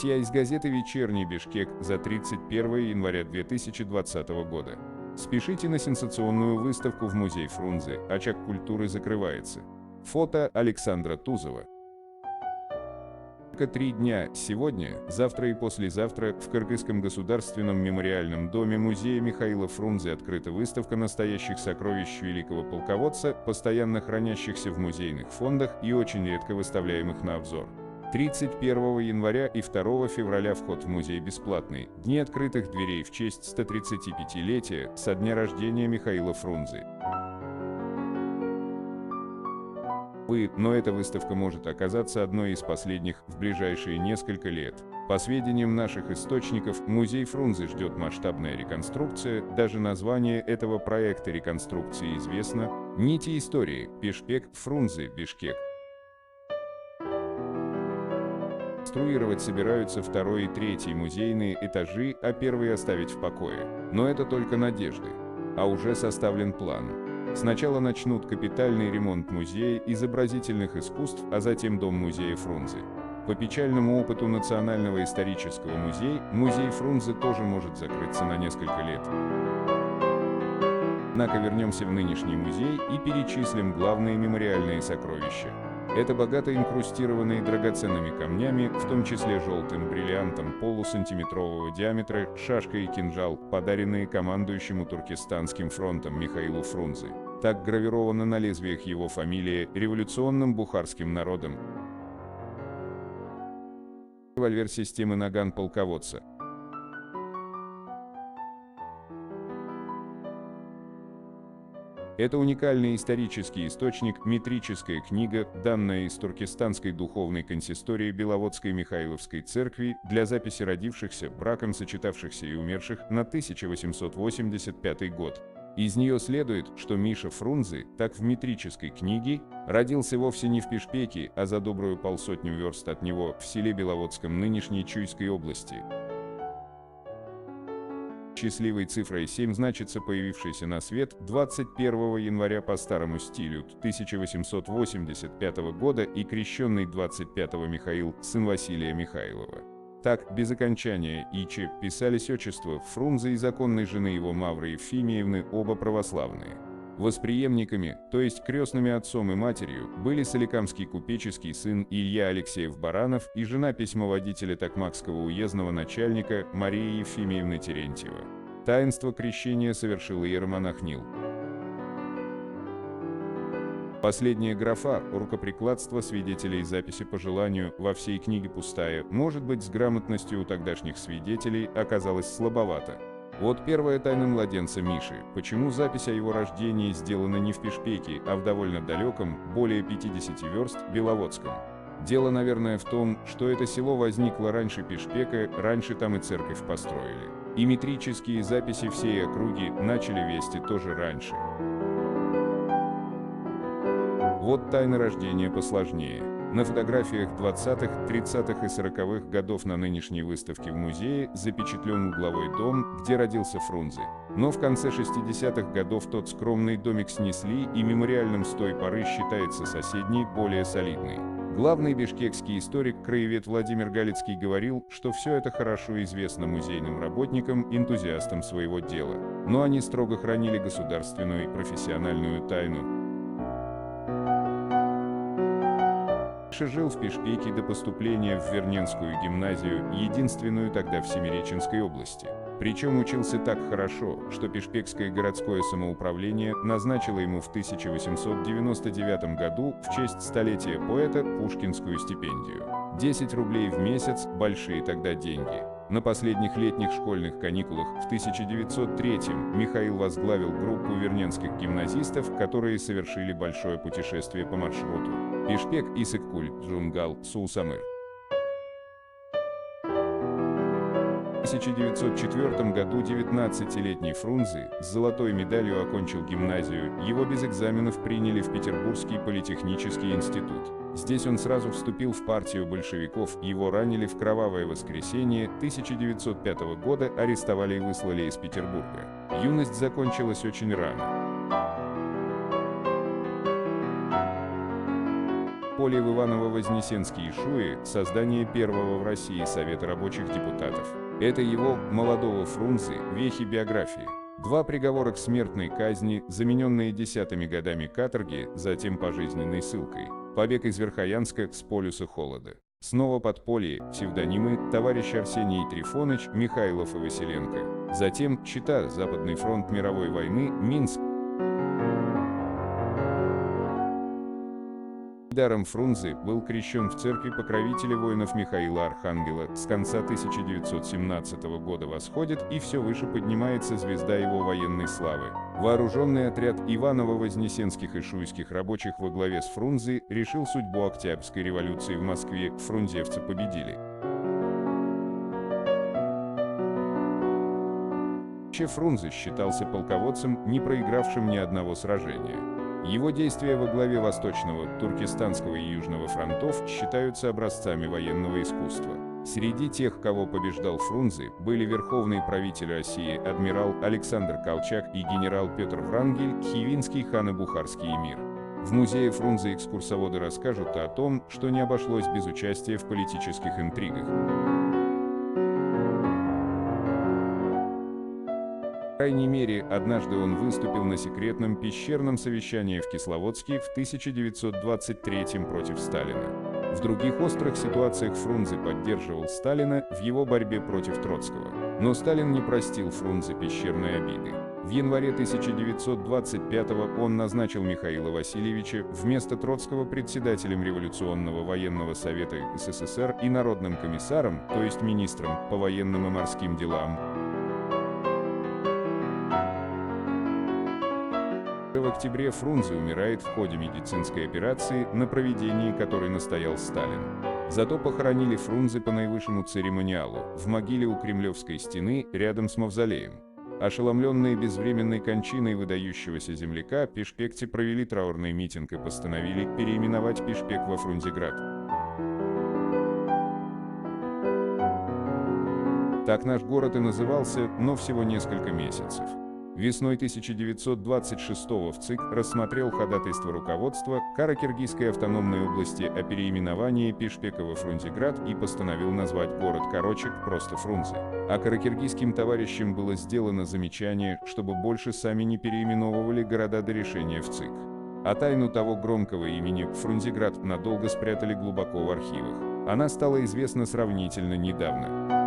Статья из газеты «Вечерний Бишкек» за 31 января 2020 года. Спешите на сенсационную выставку в музей Фрунзе, очаг культуры закрывается. Фото Александра Тузова. Только 3 дня – сегодня, завтра и послезавтра в Кыргызском государственном мемориальном доме музея Михаила Фрунзе открыта выставка настоящих сокровищ великого полководца, постоянно хранящихся в музейных фондах и очень редко выставляемых на обзор. 31 января и 2 февраля вход в музей бесплатный. Дни открытых дверей в честь 135-летия со дня рождения Михаила Фрунзе. Но эта выставка может оказаться одной из последних в ближайшие несколько лет. По сведениям наших источников, музей Фрунзе ждет масштабная реконструкция, даже название этого проекта реконструкции известно – «Нити истории. Бишкек, Фрунзе, Бишкек». Реконструировать собираются 2-й и 3-й музейные этажи, а 1-й оставить в покое. Но это только надежды. А уже составлен план. Сначала начнут капитальный ремонт музея изобразительных искусств, а затем дом музея Фрунзе. По печальному опыту Национального исторического музея, музей Фрунзе тоже может закрыться на несколько лет. Однако вернемся в нынешний музей и перечислим главные мемориальные сокровища. Это богато инкрустированные драгоценными камнями, в том числе желтым бриллиантом полусантиметрового диаметра, шашка и кинжал, подаренные командующему Туркестанским фронтом Михаилу Фрунзе. Так гравирована на лезвиях его фамилия революционным бухарским народом. Револьвер системы Наган полководца. Это уникальный исторический источник, метрическая книга, данная из Туркестанской духовной консистории Беловодской Михайловской церкви для записи родившихся, браком сочетавшихся и умерших на 1885 год. Из нее следует, что Миша Фрунзе, так в метрической книге, родился вовсе не в Пишпеке, а за добрую полсотню верст от него, в селе Беловодском нынешней Чуйской области. Счастливой цифрой 7 значится появившийся на свет 21 января по старому стилю 1885 года и крещенный 25-го Михаил, сын Василия Михайлова. Так, без окончания «ичи» писались отчества Фрунзе и законной жены его Мавры Ефимиевны, оба православные. Восприемниками, то есть крестными отцом и матерью, были соликамский купеческий сын Илья Алексеев-Баранов и жена письмоводителя Токмакского уездного начальника Мария Ефимиевна Терентьева. Таинство крещения совершил иеромонах Нил. Последняя графа «Рукоприкладство свидетелей записи по желанию» во всей книге пустая, может быть, с грамотностью у тогдашних свидетелей оказалась слабовата. Вот первая тайна младенца Миши, почему запись о его рождении сделана не в Пишпеке, а в довольно далеком, более 50 верст, Беловодском. Дело, наверное, в том, что это село возникло раньше Пишпека, раньше там и церковь построили. И метрические записи всей округи начали вести тоже раньше. Вот тайна рождения посложнее. На фотографиях 20-х, 30-х и 40-х годов на нынешней выставке в музее запечатлен угловой дом, где родился Фрунзе. Но в конце 60-х годов тот скромный домик снесли, и мемориальным с той поры считается соседний, более солидный. Главный бишкекский историк-краевед Владимир Галицкий говорил, что все это хорошо известно музейным работникам, энтузиастам своего дела. Но они строго хранили государственную и профессиональную тайну. Жил в Пишпеке до поступления в Верненскую гимназию, единственную тогда в Семиреченской области. Причем учился так хорошо, что Пишпекское городское самоуправление назначило ему в 1899 году в честь столетия поэта Пушкинскую стипендию. 10 рублей в месяц – большие тогда деньги. На последних летних школьных каникулах в 1903-м Михаил возглавил группу верненских гимназистов, которые совершили большое путешествие по маршруту Пишпек, Исыккуль, Джунгал, Суусамыр. В 1904 году 19-летний Фрунзе с золотой медалью окончил гимназию, его без экзаменов приняли в Петербургский политехнический институт. Здесь он сразу вступил в партию большевиков, его ранили в кровавое воскресенье 1905 года, арестовали и выслали из Петербурга. Юность закончилась очень рано. подполье в Иваново-Вознесенске и Шуе – создание первого в России Совета рабочих депутатов. Это его, молодого Фрунзе, вехи биографии. 2 приговора к смертной казни, замененные 10-ми годами каторги, затем пожизненной ссылкой. Побег из Верхоянска с полюса холода. Снова подполье, псевдонимы, товарищ Арсений Трифонович, Михайлов и Василенко. Затем Чита, Западный фронт мировой войны, Минск. Даром Фрунзе был крещен в церкви покровителя воинов Михаила Архангела. С конца 1917 года восходит и все выше поднимается звезда его военной славы. Вооруженный отряд Иваново-Вознесенских и Шуйских рабочих во главе с Фрунзе решил судьбу Октябрьской революции в Москве. Фрунзевцы победили. Фрунзе считался полководцем, не проигравшим ни одного сражения. Его действия во главе Восточного, Туркестанского и Южного фронтов считаются образцами военного искусства. Среди тех, кого побеждал Фрунзе, были верховный правитель России адмирал Александр Колчак и генерал Петр Врангель, Хивинский хан и Бухарский эмир. В музее Фрунзе экскурсоводы расскажут о том, что не обошлось без участия в политических интригах. По крайней мере, однажды он выступил на секретном пещерном совещании в Кисловодске в 1923 против Сталина. В других острых ситуациях Фрунзе поддерживал Сталина в его борьбе против Троцкого. Но Сталин не простил Фрунзе пещерной обиды. В январе 1925 он назначил Михаила Васильевича вместо Троцкого председателем Революционного военного совета СССР и народным комиссаром, то есть министром по военным и морским делам. В октябре Фрунзе умирает в ходе медицинской операции, на проведении которой настоял Сталин. Зато похоронили Фрунзе по наивысшему церемониалу, в могиле у Кремлевской стены, рядом с мавзолеем. Ошеломленные безвременной кончиной выдающегося земляка, пешпекте провели траурный митинг и постановили переименовать Пешпек во Фрунзеград. Так наш город и назывался, но всего несколько месяцев. Весной 1926 в ЦИК рассмотрел ходатайство руководства Каракиргизской автономной области о переименовании Пешпека во Фрунзеград и постановил назвать город Корочек просто Фрунзе. А каракиргизским товарищам было сделано замечание, чтобы больше сами не переименовывали города до решения в ЦИК. А тайну того громкого имени Фрунзеград надолго спрятали глубоко в архивах. Она стала известна сравнительно недавно.